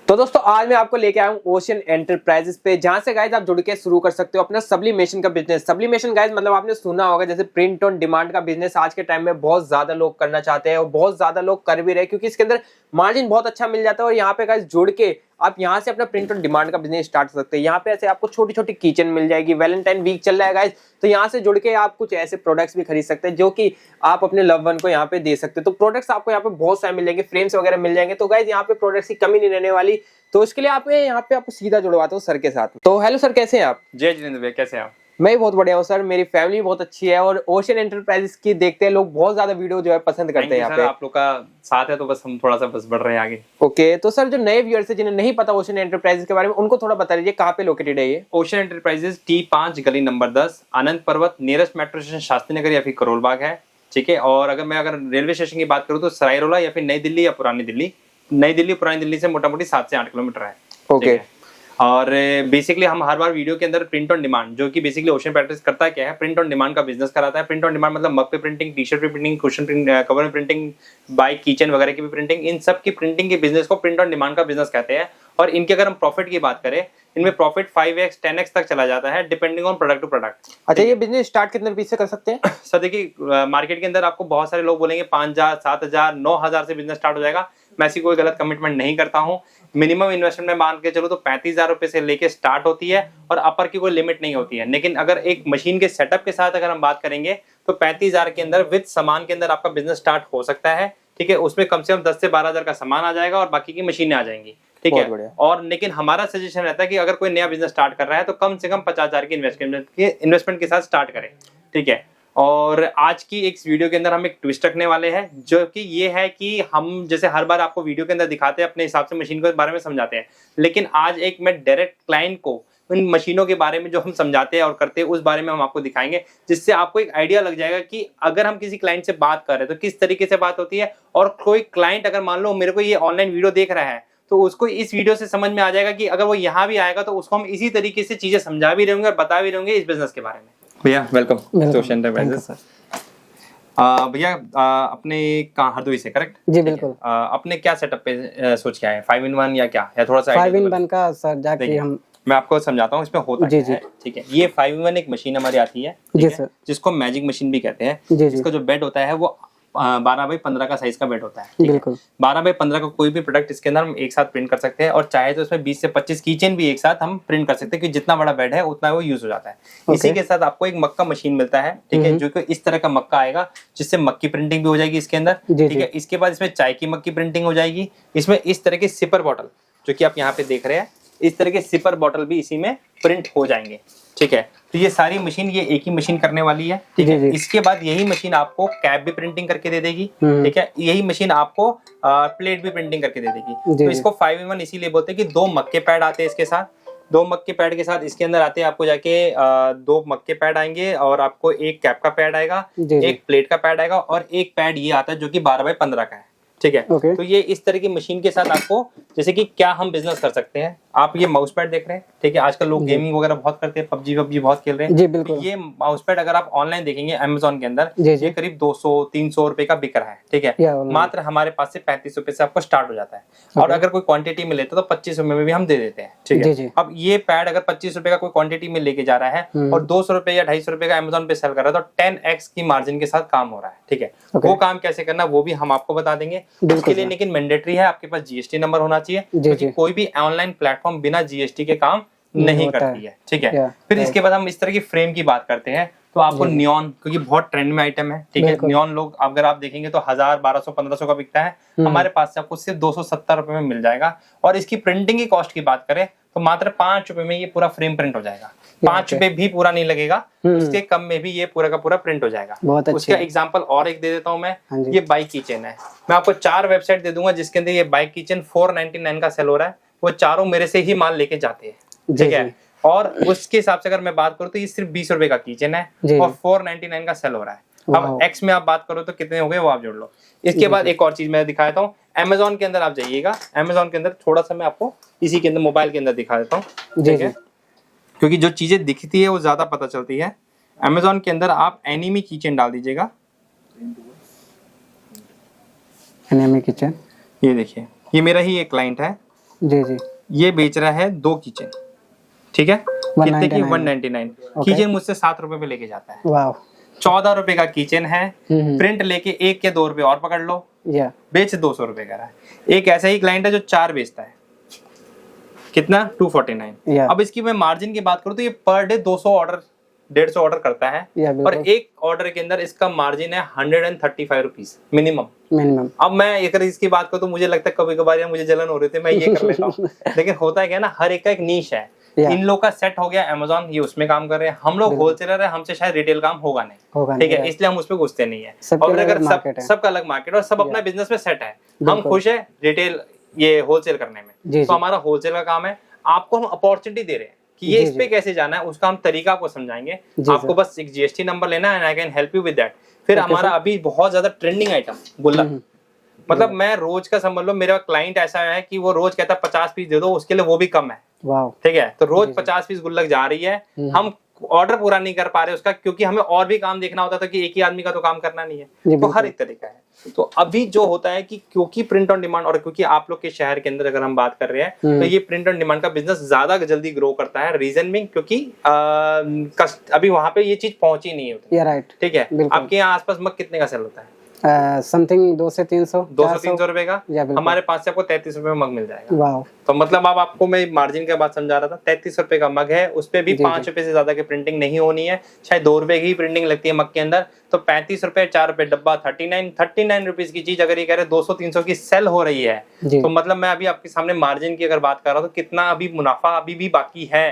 तो दोस्तों आज मैं आपको लेके आया हूँ ओशियन एंटरप्राइजेस पे, जहां से गाइस आप जुड़ के शुरू कर सकते हो अपना सब्लिमेशन का बिजनेस। सब्लिमेशन गाइस मतलब आपने सुना होगा, जैसे प्रिंट ऑन डिमांड का बिजनेस आज के टाइम में बहुत ज्यादा लोग करना चाहते हैं और बहुत ज्यादा लोग कर भी रहे हैं, क्योंकि इसके अंदर मार्जिन बहुत अच्छा मिल जाता है। और यहाँ पे गाइस जुड़ के आप यहाँ से अपना प्रिंट ऑन डिमांड का बिजनेस स्टार्ट कर सकते हैं। यहाँ पे ऐसे आपको छोटी छोटी किचन मिल जाएगी। वैलेंटाइन वीक चल रहा है गाइस, तो यहाँ से जुड़ के आप कुछ ऐसे प्रोडक्ट्स भी खरीद सकते हैं जो कि आप अपने लव वन को यहाँ पे दे सकते हैं। तो प्रोडक्ट्स आपको यहाँ पे बहुत सारे मिल जाएंगे, फ्रेम्स वगैरह मिल जाएंगे। तो गाइस यहाँ पे प्रोडक्ट्स की कमी नहीं रहने वाली। तो इसके लिए आप यहाँ पे आपको सीधा जुड़वाता हूँ सर के साथ। तो हेलो सर, कैसे हैं आप? जय जितेंद्र भाई, कैसे हैं आप? मैं भी बहुत बढ़िया हूँ सर, मेरी फैमिली बहुत अच्छी है और ओशियन एंटरप्राइजेस की देखते हैं लोग, बहुत ज्यादा वीडियो जो है पसंद करते हैं यहाँ पे। आप लोग का साथ है तो बस हम थोड़ा सा बस बढ़ रहे हैं आगे। ओके, तो सर जो नए व्यूअर्स हैं जिन्हें नहीं पता ओशियन एंटरप्राइजेस के बारे में, उनको थोड़ा बता दीजिए कहाँ पे लोकेटेड है ये? ओशियन एंटरप्राइजेस T5 गली नंबर 10 आनंद पर्वत, nearest metro station Shastri Nagar या फिर करोल बाग है। ठीक है, और अगर रेलवे स्टेशन की बात करूँ तो सरायरोला या फिर नई दिल्ली या पुरानी दिल्ली। नई दिल्ली पुरानी दिल्ली से मोटा मोटी 7 से 8 किलोमीटर है। ओके, और बेसिकली हम हर बार वीडियो के अंदर प्रिंट ऑन डिमांड, जो कि बेसिकली ओशियन पैटर्न करता है क्या है, प्रिंट ऑन डिमांड का बिजनेस कराता है। प्रिंट ऑन डिमांड मतलब मग पे प्रिंटिंग, टी शर्ट पे प्रिंटिंग, कुशन प्रिंट, कवर में प्रिंटिंग, बाइक किचन वगैरह की भी प्रिंटिंग, इन सब की प्रिंटिंग के बिजनेस को प्रिंट ऑन डिमांड का बिजनेस कहते हैं। और इनके अगर हम प्रॉफिट की बात करें, इनमें प्रॉफिट 5x 10x तक चला जाता है depending on product to product. अच्छा, ये बिजनेस स्टार्ट कितने रुपए से कर सकते हैं? सर देखिए, मार्केट के अंदर आपको बहुत सारे लोग बोलेंगे 5,000 7,000 9,000 से बिजनेस स्टार्ट हो जाएगा। मैं ऐसी कोई गलत कमिटमेंट नहीं करता हूँ। मिनिमम इन्वेस्टमेंट में मान के चलो तो 35,000 रुपए से लेके स्टार्ट होती है और अपर की कोई लिमिट नहीं होती है। लेकिन अगर एक मशीन के सेटअप के साथ अगर हम बात करेंगे तो 35,000 के अंदर विद सामान के अंदर आपका बिजनेस स्टार्ट हो सकता है। ठीक है, उसमें कम से कम 10 से 12,000 का सामान आ जाएगा और बाकी की मशीनें आ जाएंगी। ठीक है, और लेकिन हमारा सजेशन रहता है कि अगर कोई नया बिजनेस स्टार्ट कर रहा है तो कम से कम 50,000 की इन्वेस्टमेंट के साथ स्टार्ट करें। ठीक है, और आज की एक वीडियो के अंदर हम एक ट्विस्ट रखने वाले हैं, जो कि ये है कि हम जैसे हर बार आपको वीडियो के अंदर दिखाते हैं, अपने हिसाब से मशीन के बारे में समझाते हैं, लेकिन आज एक मैं डायरेक्ट क्लाइंट को उन मशीनों के बारे में जो हम समझाते हैं और करते हैं उस बारे में हम आपको दिखाएंगे, जिससे आपको एक आइडिया लग जाएगा कि अगर हम किसी क्लाइंट से बात कर रहे हैं तो किस तरीके से बात होती है। और कोई क्लाइंट अगर मान लो मेरे को ये ऑनलाइन वीडियो देख रहा है तो उसको इस वीडियो से समझ में आ जाएगा कि अगर वो यहाँ भी आएगा तो उसको हम इसी तरीके से चीजें समझा भी रहेंगे और बता भी रहेंगे इस बिजनेस के बारे में। भैया वेलकम ओशियन एंटरप्राइजेस। भैया अपने कहाँ, हरदोई से करेक्ट? जी बिल्कुल। अपने क्या सेटअप पे सोच के आए, 5-in-1 या क्या, या थोड़ा सा 5-in-1 का सर जाके हम मैं आपको समझाता हूँ इसमें होता जी, क्या है। ठीक है, ये 5-in-1 एक मशीन हमारी आती है जी सर, जिसको मैजिक मशीन भी कहते हैं। जिसका जो बेड होता है वो 12x15 का साइज का बेड होता है। बिल्कुल 12x15 का कोई भी प्रोडक्ट इसके अंदर हम एक साथ प्रिंट कर सकते हैं, और चाहे तो इसमें 20 से 25 कीचेन भी एक साथ हम प्रिंट कर सकते हैं, कि जितना बड़ा बेड है उतना वो यूज हो जाता है। इसी के साथ आपको एक मक्का मशीन मिलता है। ठीक है, जो कि इस तरह का मक्का आएगा जिससे मग की प्रिंटिंग भी हो जाएगी इसके अंदर। ठीक है, इसके बाद इसमें चाय की मग की प्रिंटिंग हो जाएगी। इसमें इस तरह के सिपर बॉटल जो कि आप यहाँ पे देख रहे हैं, इस तरह के सिपर बॉटल भी इसी में प्रिंट हो जाएंगे। ठीक है, तो ये सारी मशीन ये एक ही मशीन करने वाली है। ठीक है, इसके बाद यही मशीन आपको कैप भी प्रिंटिंग करके दे देगी। ठीक है, यही मशीन आपको प्लेट भी प्रिंटिंग करके दे देगी। तो इसको 5-in-1 इसीलिए बोलते हैं कि 2 मग के पैड आते हैं इसके साथ। 2 मग के पैड के साथ इसके अंदर आते हैं आपको जाके 2 मग के पैड आएंगे, और आपको एक कैप का पैड आएगा, एक प्लेट का पैड आएगा, और एक पैड ये आता है जो कि 12x15 का है। ठीक है, तो ये इस तरह की मशीन के साथ आपको, जैसे कि क्या हम बिजनेस कर सकते हैं। आप ये माउस पैड देख रहे हैं। ठीक है, आजकल लोग गेमिंग वगैरह बहुत करते हैं, पबजी बहुत खेल रहे हैं। जी बिल्कुल। तो ये माउस पैड अगर आप ऑनलाइन देखेंगे अमेज़न के अंदर, ये करीब 200-300 रुपए का बिक रहा है। ठीक है, मात्र हमारे पास से 35 रुपए से आपको स्टार्ट हो जाता है। और अगर कोई क्वांटिटी में लेते तो 25 रुपए में भी हम दे देते हैं। ठीक है, अब ये पैड अगर 25 रुपए का कोई क्वांटिटी में लेके जा रहा है और 200 रुपए या 250 रुपए का अमेज़न पे सेल कर रहा है, तो 10x की मार्जिन के साथ काम हो रहा है। ठीक है, वो काम कैसे करना वो भी हम आपको बता देंगे। उसके लिए लेकिन मैंडेटरी है आपके पास जीएसटी नंबर होना चाहिए, क्योंकि कोई भी ऑनलाइन प्लेटफॉर्म बिना जीएसटी के काम नहीं करती है। ठीक है, फिर इसके बाद हम इस तरह की फ्रेम की बात करते हैं, तो आपको नियॉन, क्योंकि बहुत ट्रेंड में आइटम है। ठीक है, नियॉन लोग अगर आप देखेंगे तो 1000, 1200, 1500 का बिकता है। हमारे पास से आपको सिर्फ 270 रुपए में मिल जाएगा। और इसकी प्रिंटिंग की कॉस्ट की बात करें तो मात्र 5 रुपए में ये पूरा फ्रेम प्रिंट हो जाएगा। 5 रुपए भी पूरा नहीं लगेगा, उसके कम में भी ये पूरा का पूरा प्रिंट हो जाएगा। उसका एग्जांपल और एक दे देता हूँ मैं। ये बाइक किचन है, मैं आपको 4 वेबसाइट दे दूंगा जिसके अंदर ये बाइक किचन 499 का सेल हो रहा है। वो चारों मेरे से ही माल लेके जाते हैं। ठीक है, और उसके हिसाब से अगर मैं बात करूँ तो ये सिर्फ 20 रुपए का किचन है और 499 का सेल हो रहा है। अब एक्स में आप बात करो तो कितने हो गए वो आप जोड़ लो। इसके बाद एक और चीज मैं दिखा देता हूँ, अमेज़न के अंदर आप जाइएगा। अमेज़न के अंदर थोड़ा सा मैं आपको इसी के अंदर मोबाइल के अंदर दिखा देता हूँ। ठीक है, क्योंकि जो चीजें दिखती है वो ज्यादा पता चलती है। अमेज़न के अंदर आप एनिमी किचन डाल दीजिएगा। एनिमी किचन, ये देखिए, ये मेरा ही एक क्लाइंट है। जी जी। ये बेच रहा है 2 किचन, ठीक है, कितने की 199। किचन मुझसे 7 रुपए पे लेके जाता है। वाह। 14 रुपए का किचन है, प्रिंट लेके 1 या 2 रुपए और पकड़ लो, बेच 200 रुपए का रहा है। एक ऐसा ही क्लाइंट है जो 4 बेचता है, कितना 249। अब इसकी मैं मार्जिन की बात करूं तो ये पर डे 200 ऑर्डर 150 ऑर्डर करता है और एक ऑर्डर के अंदर इसका मार्जिन है 135 रुपीज मिनिमम। अब मैं अगर इसकी बात करूं तो मुझे लगता है कभी कभार मुझे जलन हो रही थी, मैं ये कर लेता हूँ लेकिन होता है क्या ना, हर एक का एक नीश है। इन लोग का सेट हो गया अमेज़न, ये उसमें काम कर रहे हैं, हम लोग होलसेलर है, हमसे शायद रिटेल काम होगा नहीं, ठीक है, इसलिए हम उस पर घुसते नहीं है। और अगर सबका अलग मार्केट और सब अपना बिजनेस में सेट है, हम खुश है रिटेल ये होलसेल करने में, तो हमारा होलसेल का काम है। आपको हम अपॉर्चुनिटी दे रहे हैं कि ये इस पे कैसे जाना है, उसका हम तरीका आपको समझाएंगे। आपको बस एक जीएसटी नंबर लेना है, I can help you with that. फिर हमारा अभी बहुत ज्यादा ट्रेंडिंग आइटम गुल्लक, मतलब मैं रोज का समझ लो, मेरा क्लाइंट ऐसा है कि वो रोज कहता है 50 पीस दे दो, उसके लिए वो भी कम है, ठीक है, तो रोज 50 पीस गुल्लक जा रही है। हम ऑर्डर पूरा नहीं कर पा रहे उसका, क्योंकि हमें और भी काम देखना होता था कि एक ही आदमी का तो काम करना नहीं है, तो हर एक तरीका है। तो अभी जो होता है कि क्योंकि प्रिंट ऑन डिमांड और क्योंकि आप लोग के शहर के अंदर अगर हम बात कर रहे हैं तो ये प्रिंट ऑन डिमांड का बिजनेस ज्यादा जल्दी ग्रो करता है। रीजन भी क्योंकि अभी वहां पे ये चीज पहुंची नहीं होती, राइट, ठीक है। आपके यहाँ आसपास मग कितने का सेल होता है? समथिंग 200 से 300 रुपए का। हमारे पास से आपको 33 रुपए में मग मिल जाएगा। तो मतलब अब आपको मैं मार्जिन के बाद समझा रहा था, 33 रुपए का मग है, उस पे भी 5 रुपए से ज्यादा की प्रिंटिंग नहीं होनी है, शायद 2 रुपए की प्रिंटिंग लगती है मग के अंदर। तो 35 रुपए 4 रुपए डब्बा 39 रुपीज की चीज अगर ये कह रहे 200-300 की सेल हो रही है, तो मतलब मैं अभी आपके सामने मार्जिन की अगर बात कर रहा हूँ तो कितना अभी मुनाफा अभी भी बाकी है।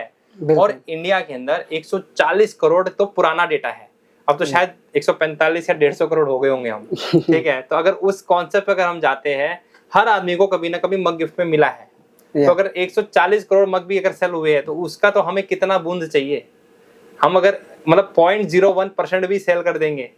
और इंडिया के अंदर 140 करोड़ तो पुराना डेटा है, अब तो शायद 145 या 150 करोड़ हो गए होंगे हम, ठीक है। तो अगर उस कॉन्सेप्ट पे अगर हम जाते हैं, हर आदमी को कभी ना कभी मग गिफ्ट में मिला है, तो अगर 140 करोड़ मग भी अगर सेल हुए हैं तो उसका तो हमें कितना बूंद चाहिए। हम अगर मतलब 0.01% भी सेल कर देंगे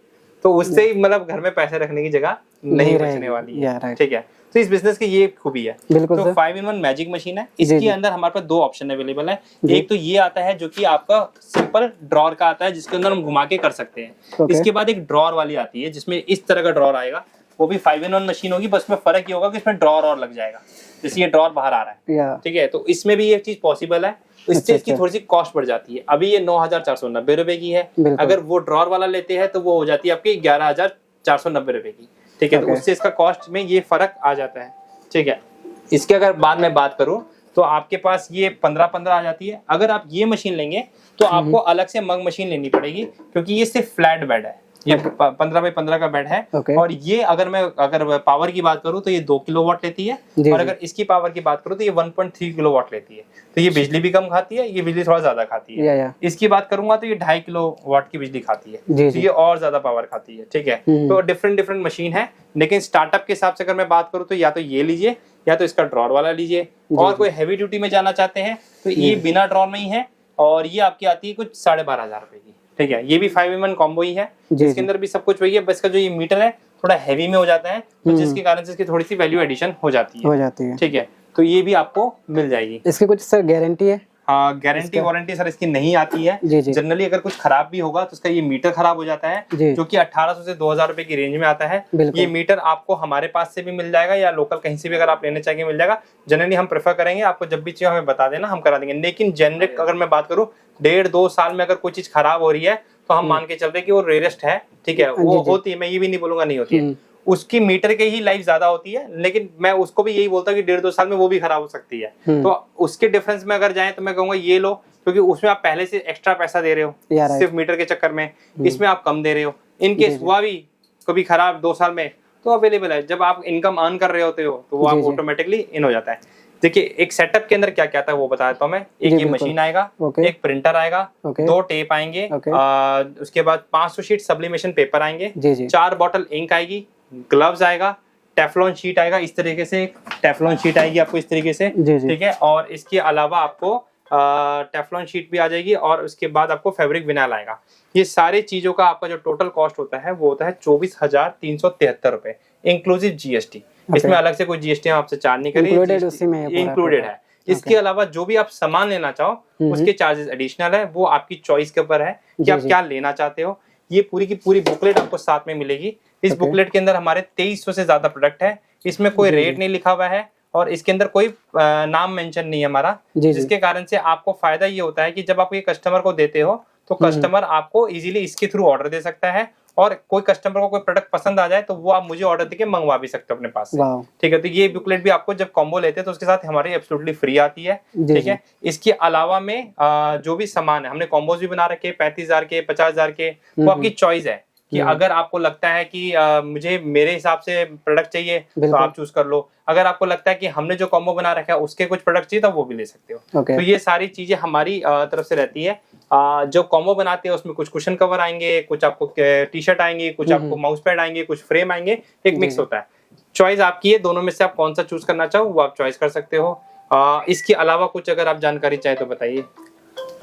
तो उससे ही मतलब घर में पैसे रखने की जगह नहीं बचने वाली है, ठीक है। तो इस बिजनेस की ये खूबी है। तो 5-in-1 मैजिक मशीन है, इसके अंदर हमारे पास 2 ऑप्शन अवेलेबल है। एक तो ये आता है जो कि आपका सिंपल ड्रॉर का आता है, जिसके अंदर हम घुमा के कर सकते हैं। इसके बाद एक ड्रॉर वाली आती है जिसमें इस तरह का ड्रॉर आएगा, वो भी 5-in-1 मशीन होगी, बस में फर्क ये होगा कि इसमें ड्रॉर और लग जाएगा, जैसे ये ड्रॉर बाहर आ रहा है, ठीक है। तो इसमें भी ये चीज पॉसिबल है, इससे इसकी थोड़ी सी कॉस्ट बढ़ जाती है। अभी ये 9,490 रुपए की है, अगर वो ड्रॉर वाला लेते हैं तो वो हो जाती है आपकी 11,490 रुपए की, ठीक है। तो उससे इसका कॉस्ट में ये फर्क आ जाता है, ठीक है। इसके अगर बाद में बात करूं तो आपके पास ये 15 आ जाती है। अगर आप ये मशीन लेंगे तो आपको अलग से मग मशीन लेनी पड़ेगी, क्योंकि ये सिर्फ फ्लैट बेड है, ये 15x15 का बेड है। और ये अगर पावर की बात करूं तो ये 2 किलोवाट लेती है, और अगर इसकी पावर की बात करूं तो ये 1.3 किलोवाट लेती है। तो ये बिजली भी कम खाती है, ये बिजली थोड़ा ज्यादा खाती है। इसकी बात करूंगा तो ये 2.5 किलोवाट की बिजली खाती है, तो ये और ज्यादा पावर खाती है, ठीक है। तो डिफरेंट मशीन है, लेकिन स्टार्टअप के हिसाब से अगर मैं बात करूं तो या तो ये लीजिए या तो इसका ड्रॉर वाला लीजिए। और कोई हैवी ड्यूटी में जाना चाहते हैं तो ये बिना ड्रॉर में ही है, और ये आपकी आती है कुछ 12,500 रुपए की, ठीक है। ये भी 5-in-1 कॉम्बो ही है, जिसके अंदर भी सब कुछ वही है, बस का जो ये मीटर है थोड़ा हैवी में हो जाता है, तो जिसके कारण से इसकी थोड़ी सी वैल्यू एडिशन हो जाती है, ठीक है। तो ये भी आपको मिल जाएगी। इसकी कुछ सर गारंटी है? हाँ, गारंटी वारंटी सर इसकी नहीं आती है। जनरली अगर कुछ खराब भी होगा तो उसका ये मीटर खराब हो जाता है, जो कि 1800 से 2000 रुपए की रेंज में आता है। ये मीटर आपको हमारे पास से भी मिल जाएगा या लोकल कहीं से भी अगर आप लेना चाहिए मिल जाएगा। जनरली हम प्रेफर करेंगे, आपको जब भी चाहिए हमें बता देना, हम करा देंगे। लेकिन जेनरिक अगर मैं बात करूँ 1.5-2 साल में अगर कोई चीज खराब हो रही है तो हम मान के चल रहे कि वो रेयरेस्ट है, ठीक है। वो होती है, मैं ये भी नहीं बोलूंगा नहीं होती है, उसकी मीटर के ही लाइफ ज्यादा होती है, लेकिन मैं उसको भी यही बोलता हूँ कि 1.5-2 साल में वो भी खराब हो सकती है। तो उसके डिफरेंस में अगर जाएं तो मैं कहूंगा ये लो, क्योंकि उसमें आप पहले से एक्स्ट्रा पैसा दे रहे हो सिर्फ मीटर के चक्कर में, इसमें आप कम दे रहे हो। इनकेस हुआ भी कभी खराब 2 साल में तो अवेलेबल है, जब आप इनकम अर्न कर रहे होते हो तो वो आप ऑटोमेटिकली इन हो जाता है। देखिए एक सेटअप के अंदर क्या क्या आता है वो बता देता हूँ मैं। एक ये मशीन आएगा, एक प्रिंटर आएगा, 2 टेप आएंगे, उसके बाद 500 शीट सब्लिमेशन पेपर आएंगे, 4 बॉटल इंक आएगी, ग्लव्स आएगा, टेफ्लॉन शीट आएगा, इस तरीके से टेफ्लॉन शीट आएगी आपको इस तरीके से, ठीक है। और इसके अलावा आपको टेफ्लॉन शीट भी आ जाएगी, और उसके बाद आपको फैब्रिक विनाइल आएगा। ये सारी चीजों का आपका जो टोटल कॉस्ट होता है वो होता है 24,373 रुपए इंक्लूसिव जीएसटी। इसमें अलग से कोई जीएसटी हम आपसे चार्ज नहीं करेंगे, इंक्लूडेड है। इसके अलावा जो भी आप सामान लेना चाहो उसके चार्जेस एडिशनल है, वो आपकी चॉइस के ऊपर है कि आप क्या लेना चाहते हो। ये पूरी की पूरी बुकलेट आपको साथ में मिलेगी। इस बुकलेट के अंदर हमारे 2300 से ज्यादा प्रोडक्ट है, इसमें कोई रेट नहीं लिखा हुआ है, और इसके अंदर कोई नाम मेंशन नहीं है हमारा, जिसके कारण से आपको फायदा ये होता है कि जब आप ये कस्टमर को देते हो तो कस्टमर आपको इजीली इसके थ्रू ऑर्डर दे सकता है, और कोई कस्टमर को कोई प्रोडक्ट पसंद आ जाए तो वो आप मुझे ऑर्डर देके मंगवा भी सकते हो अपने पास से। ठीक है, तो ये बुकलेट भी आपको जब कॉम्बो लेते हैं तो उसके साथ हमारी एब्सोल्युटली फ्री आती है। ठीक है, इसके अलावा में जो भी सामान है हमने कॉम्बोज भी बना रखे 35,000 के 50,000 के, वो आपकी चॉइस है कि अगर आपको लगता है कि मुझे मेरे हिसाब से प्रोडक्ट चाहिए तो आप चूज कर लो, अगर आपको लगता है कि हमने जो कॉम्बो बना रखा है उसके कुछ प्रोडक्ट चाहिए तो वो भी ले सकते हो। तो ये सारी चीजें हमारी तरफ से रहती है। जो कॉम्बो बनाते हैं उसमें कुछ कुशन कवर आएंगे, कुछ आपको टी शर्ट आएंगे, कुछ आपको माउस पैड आएंगे, कुछ फ्रेम आएंगे, एक मिक्स होता है। चॉइस आपकी है, दोनों में से आप कौन सा चूज करना चाहो वो आप चॉइस कर सकते हो। इसके अलावा कुछ अगर आप जानकारी चाहे तो बताइए।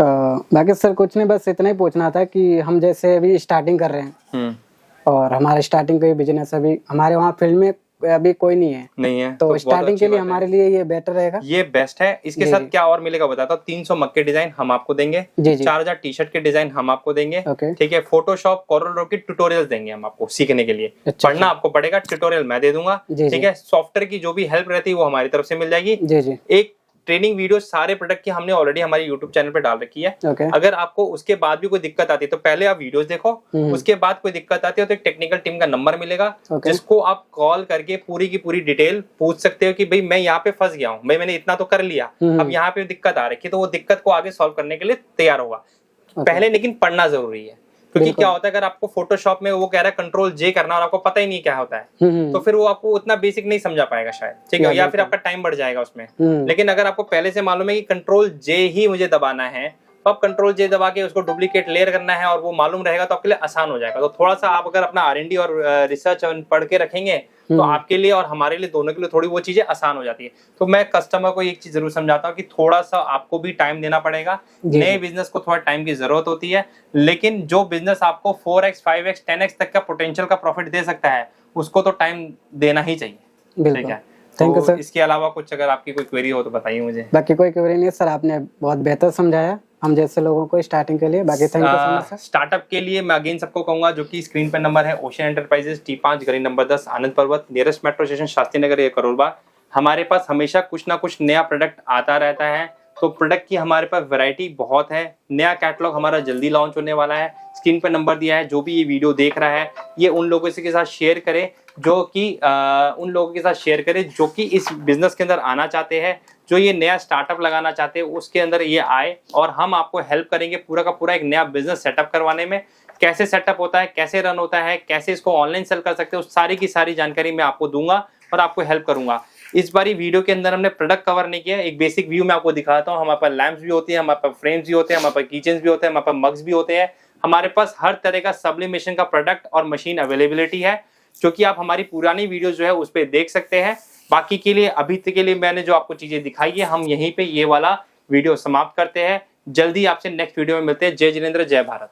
बाकी सर कुछ नहीं, बस इतना ही पूछना था कि हम जैसे अभी स्टार्टिंग कर रहे हैं और हमारे स्टार्टिंग का बिजनेस अभी हमारे वहाँ फील्ड में अभी कोई नहीं है, तो स्टार्टिंग के लिए हमारे लिए ये बेटर रहेगा, ये बेस्ट है। इसके साथ क्या और मिलेगा बताता हूँ। 300 मग के डिजाइन हम आपको देंगे, 4000 टी शर्ट के डिजाइन हम आपको देंगे। ठीक है, फोटोशॉप CorelDRAW की ट्यूटोरियल देंगे हम आपको सीखने के लिए। पढ़ना आपको पड़ेगा, ट्यूटोरियल मैं दे दूंगा। ठीक है, सॉफ्टवेयर की जो भी हेल्प रहती है वो हमारी तरफ से मिल जाएगी। एक ट्रेनिंग वीडियो सारे प्रोडक्ट की हमने ऑलरेडी हमारे YouTube चैनल पे डाल रखी है। अगर आपको उसके बाद भी कोई दिक्कत आती है तो पहले आप वीडियोस देखो, उसके बाद कोई दिक्कत आती है तो एक टेक्निकल टीम का नंबर मिलेगा जिसको आप कॉल करके पूरी की पूरी डिटेल पूछ सकते हो कि भाई मैं यहाँ पे फंस गया हूँ, भाई मैंने इतना तो कर लिया, अब यहाँ पे दिक्कत आ रही है, तो वो दिक्कत को आगे सॉल्व करने के लिए तैयार होगा। पहले लेकिन पढ़ना जरूरी है, क्योंकि क्या होता है अगर आपको फोटोशॉप में वो कह रहा है Ctrl+J करना और आपको पता ही नहीं क्या होता है तो फिर वो आपको उतना बेसिक नहीं समझा पाएगा शायद। ठीक है, या फिर आपका टाइम बढ़ जाएगा उसमें। लेकिन अगर आपको पहले से मालूम है कि Ctrl+J ही मुझे दबाना है तो आप Ctrl+J दबा के उसको डुप्लीकेट लेयर करना है और वो मालूम रहेगा तो आपके लिए आसान हो जाएगा। तो थोड़ा सा आप अगर अपना R&D और रिसर्च पढ़ के रखेंगे तो आपके लिए और हमारे लिए दोनों के लिए थोड़ी वो चीजें आसान हो जाती है। तो मैं कस्टमर को एक चीज जरूर समझाता हूँ कि थोड़ा सा आपको भी टाइम देना पड़ेगा। नए बिजनेस को थोड़ा टाइम की जरूरत होती है, लेकिन जो बिजनेस आपको 4x 5x 10x तक का पोटेंशियल का प्रॉफिट दे सकता है उसको तो टाइम देना ही चाहिए। ठीक है, थैंक यू सर। इसके अलावा कुछ अगर आपकी कोई क्वेरी हो तो बताइए मुझे। बाकी कोई क्वेरी नहीं है सर, आपने बहुत बेहतर समझाया हम जैसे लोगों को स्टार्टिंग के लिए। बाकी thank you so much sir. Startup के लिए मैं अगेन सबको कहूंगा, जो कि स्क्रीन पर नंबर है ओशियन एंटरप्राइजेस T5 गली नंबर 10 आनंद पर्वत, nearest metro station Shastri Nagar या करोल बाग। हमारे पास हमेशा कुछ ना कुछ नया प्रोडक्ट आता रहता है, तो प्रोडक्ट की हमारे पास वैरायटी बहुत है। नया कैटलॉग हमारा जल्दी लॉन्च होने वाला है। स्क्रीन पर नंबर दिया है, जो भी ये वीडियो देख रहा है ये उन लोगों के साथ शेयर करे जो कि इस बिजनेस के अंदर आना चाहते हैं, जो ये नया स्टार्टअप लगाना चाहते हैं उसके अंदर ये आए, और हम आपको हेल्प करेंगे पूरा का पूरा एक नया बिजनेस सेटअप करवाने में। कैसे सेटअप होता है, कैसे रन होता है, कैसे इसको ऑनलाइन सेल कर सकते हो, सारी की सारी जानकारी मैं आपको दूंगा और आपको हेल्प करूंगा। इस बारी वीडियो के अंदर हमने प्रोडक्ट कवर नहीं किया, एक बेसिक व्यू मैं आपको दिखाता हूँ। हमारे पास लैंप्स भी होती है, हमारे पास फ्रेम्स भी होते हैं, हमारे पास किचन्स भी होते हैं, हमारे पास मग्स भी होते हैं। हमारे पास हर तरह का सब्लिमेशन का प्रोडक्ट और मशीन अवेलेबिलिटी है, जो कि आप हमारी पुरानी वीडियो जो है उस पर देख सकते हैं। बाकी के लिए अभी तक के लिए मैंने जो आपको चीजें दिखाई है, हम यहीं पे ये वाला वीडियो समाप्त करते हैं। जल्दी आपसे नेक्स्ट वीडियो में मिलते हैं। जय जिनेंद्र, जय भारत।